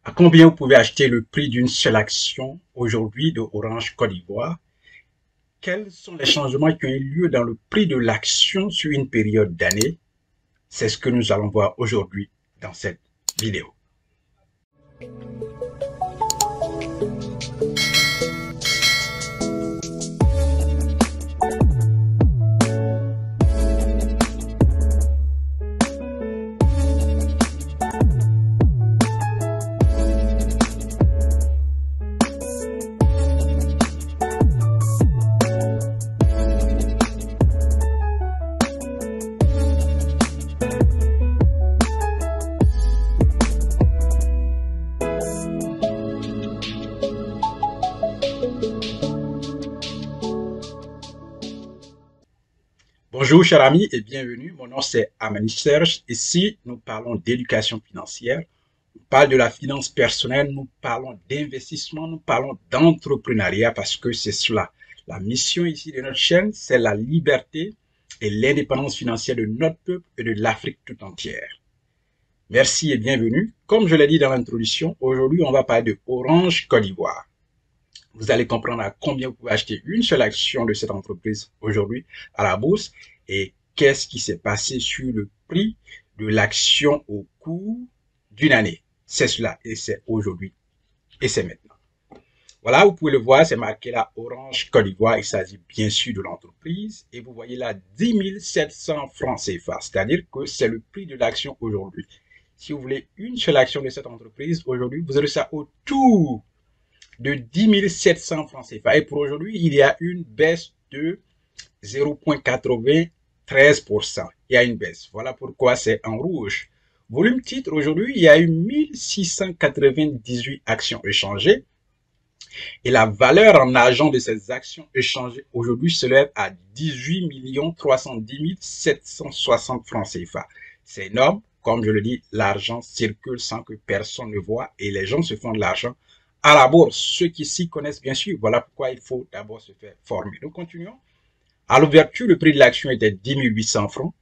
À combien vous pouvez acheter le prix d'une seule action aujourd'hui de Orange Côte d'Ivoire? Quels sont les changements qui ont eu lieu dans le prix de l'action sur une période d'année? C'est ce que nous allons voir aujourd'hui dans cette vidéo. Bonjour chers amis et bienvenue, mon nom c'est Amani Serge. Ici nous parlons d'éducation financière, on parle de la finance personnelle, nous parlons d'investissement, nous parlons d'entrepreneuriat parce que c'est cela. La mission ici de notre chaîne, c'est la liberté et l'indépendance financière de notre peuple et de l'Afrique tout entière. Merci et bienvenue. Comme je l'ai dit dans l'introduction, aujourd'hui on va parler de Orange Côte d'Ivoire. Vous allez comprendre à combien vous pouvez acheter une seule action de cette entreprise aujourd'hui à la bourse et qu'est-ce qui s'est passé sur le prix de l'action au cours d'une année. C'est cela et c'est aujourd'hui et c'est maintenant. Voilà, vous pouvez le voir, c'est marqué là Orange Côte d'Ivoire. Il s'agit bien sûr de l'entreprise et vous voyez là 10 700 francs CFA, c'est-à-dire que c'est le prix de l'action aujourd'hui. Si vous voulez une seule action de cette entreprise aujourd'hui, vous aurez ça autour de 10 700 francs CFA. Et pour aujourd'hui, il y a une baisse de 0,93%. Il y a une baisse. Voilà pourquoi c'est en rouge. Volume titre, aujourd'hui, il y a eu 1698 actions échangées. Et la valeur en argent de ces actions échangées aujourd'hui se lève à 18 310 760 francs CFA. C'est énorme. Comme je le dis, l'argent circule sans que personne ne voit et les gens se font de l'argent à la bourse. Ceux qui s'y connaissent bien sûr, voilà pourquoi il faut d'abord se faire former. Nous continuons. À l'ouverture, le prix de l'action était 10 800 francs.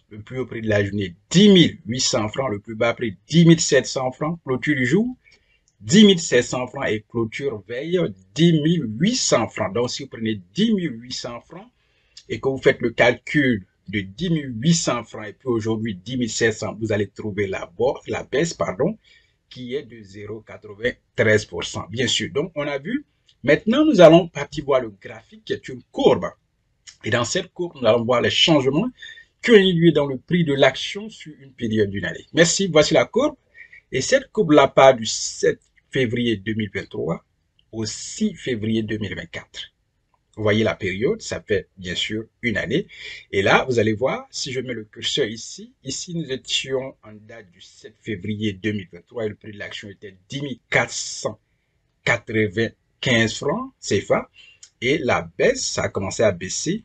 Le plus haut prix de la journée, 10 800 francs. Le plus bas prix, 10 700 francs. Clôture du jour, 10 700 francs. Et clôture veille, 10 800 francs. Donc, si vous prenez 10 800 francs et que vous faites le calcul de 10 800 francs et puis aujourd'hui 10 700, vous allez trouver la baisse, qui est de 0,93%. Bien sûr, donc on a vu. Maintenant, nous allons partir voir le graphique qui est une courbe. Et dans cette courbe, nous allons voir les changements qui ont eu lieu dans le prix de l'action sur une période d'une année. Merci, voici la courbe. Et cette courbe-là part du 7 février 2023 au 6 février 2024. Vous voyez la période, ça fait bien sûr une année. Et là, vous allez voir, si je mets le curseur ici, nous étions en date du 7 février 2023 et le prix de l'action était 10 495 francs CFA. Et la baisse, ça a commencé à baisser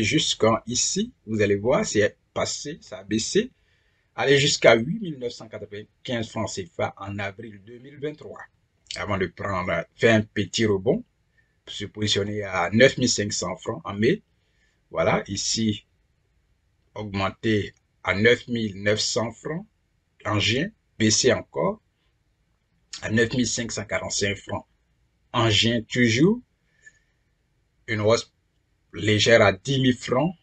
jusqu'en ici. Vous allez voir, c'est passé, ça a baissé. Aller jusqu'à 8 995 francs CFA en avril 2023. Avant de faire un petit rebond, se positionner à 9 500 francs en mai. Voilà, ici, augmenté à 9 900 francs en juin, baissé encore à 9 545 francs en juin toujours. Une hausse légère à 10 000 francs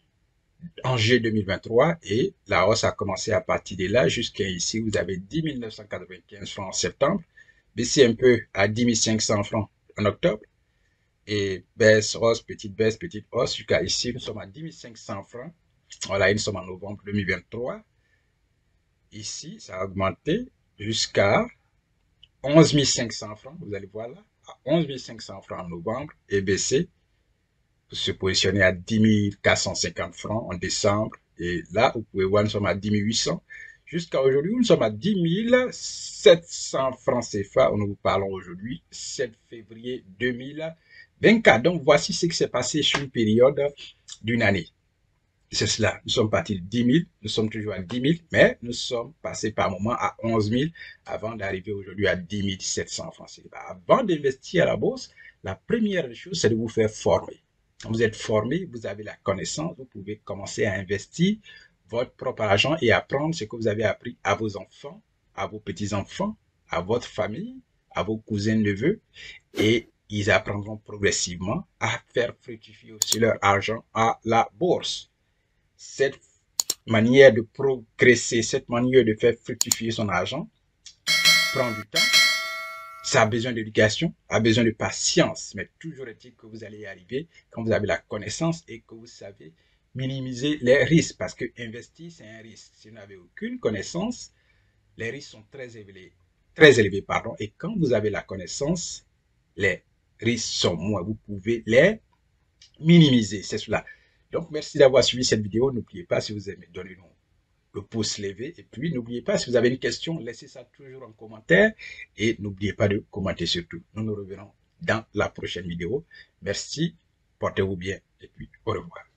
en juillet 2023 et la hausse a commencé à partir de là jusqu'à ici. Vous avez 10 995 francs en septembre, baissé un peu à 10 500 francs en octobre. Et baisse, hausse, petite hausse, jusqu'à ici, nous sommes à 10 500 francs. Voilà, nous sommes en novembre 2023. Ici, ça a augmenté jusqu'à 11 500 francs. Vous allez voir là, à 11 500 francs en novembre et baissé pour se positionner à 10 450 francs en décembre. Et là, vous pouvez voir, nous sommes à 10 800. Jusqu'à aujourd'hui, nous sommes à 10 700 francs CFA. Nous vous parlons aujourd'hui, 7 février 2024. Donc, voici ce qui s'est passé sur une période d'une année. C'est cela. Nous sommes partis de 10 000. Nous sommes toujours à 10 000, mais nous sommes passés par moment à 11 000 avant d'arriver aujourd'hui à 10 700 francs CFA. Avant d'investir à la bourse, la première chose, c'est de vous faire former. Quand vous êtes formé, vous avez la connaissance, vous pouvez commencer à investir votre propre argent et apprendre ce que vous avez appris à vos enfants, à vos petits-enfants, à votre famille, à vos cousins, neveux, et ils apprendront progressivement à faire fructifier aussi leur argent à la bourse. Cette manière de progresser, cette manière de faire fructifier son argent prend du temps. Ça a besoin d'éducation, a besoin de patience, mais toujours est-il que vous allez y arriver quand vous avez la connaissance et que vous savez minimiser les risques, parce que investir, c'est un risque. Si vous n'avez aucune connaissance, les risques sont très élevés, pardon, et quand vous avez la connaissance, les risques sont moins. Vous pouvez les minimiser, c'est cela. Donc, merci d'avoir suivi cette vidéo. N'oubliez pas, si vous aimez, donnez-nous le pouce levé. Et puis, n'oubliez pas, si vous avez une question, laissez ça toujours en commentaire. Et n'oubliez pas de commenter surtout. Nous nous reverrons dans la prochaine vidéo. Merci, portez-vous bien et puis au revoir.